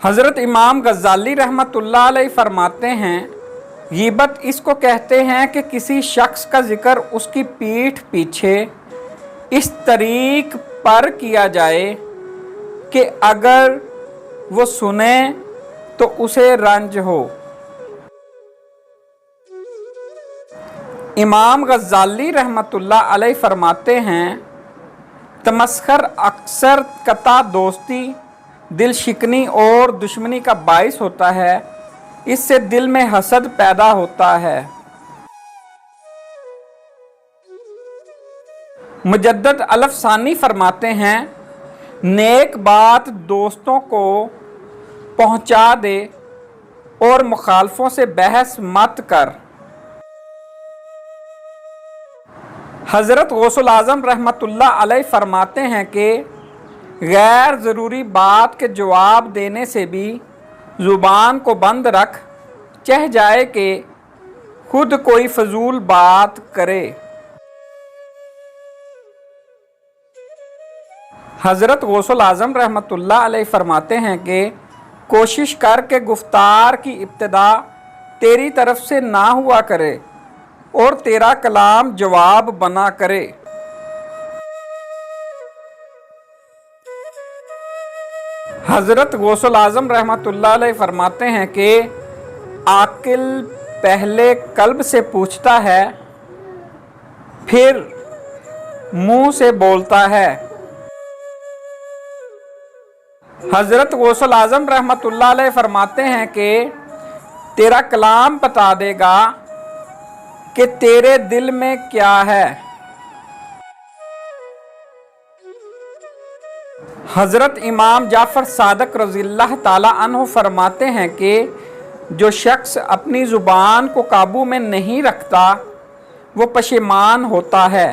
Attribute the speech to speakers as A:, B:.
A: हज़रत इमाम गज़ाली रहमतुल्लाह अलैह फरमाते हैं, गीबत इसको कहते हैं कि किसी शख्स का ज़िक्र उसकी पीठ पीछे इस तरीक़ पर किया जाए कि अगर वो सुने तो उसे रंज हो। इमाम गज़ाली रहमतुल्लाह अलैह फरमाते हैं, तमस्खर अक्सर कता दोस्ती, दिल शिकनी और दुश्मनी का बाइस होता है। इससे दिल में हसद पैदा होता है। मुजद्दद अलफ़सानी फरमाते हैं, नेक बात दोस्तों को पहुंचा दे और मुखालफों से बहस मत कर। हज़रत गौसुल आज़म रहमतुल्लाह अलैह फरमाते हैं कि गैर ज़रूरी बात के जवाब देने से भी ज़ुबान को बंद रख, चाह जाए कि खुद कोई फजूल बात करे। हज़रत गौसुल आज़म रहमतुल्लाह अलैह फरमाते हैं कि कोशिश कर के गुफ्तार की इब्तिदा तेरी तरफ से ना हुआ करे और तेरा कलाम जवाब बना करे। हज़रत गौसुल आज़म रहमतुल्लाह अलैह फरमाते हैं कि आकिल पहले कल्ब से पूछता है, फिर मुंह से बोलता है। हज़रत गौसुल आज़म रहमतुल्लाह अलैह फरमाते हैं कि तेरा कलाम बता देगा कि तेरे दिल में क्या है। हज़रत इमाम जाफ़र सादक रज़ियल्लाहु ताला अन्हु फरमाते हैं कि जो शख्स अपनी ज़ुबान को काबू में नहीं रखता वो पशेमान होता है।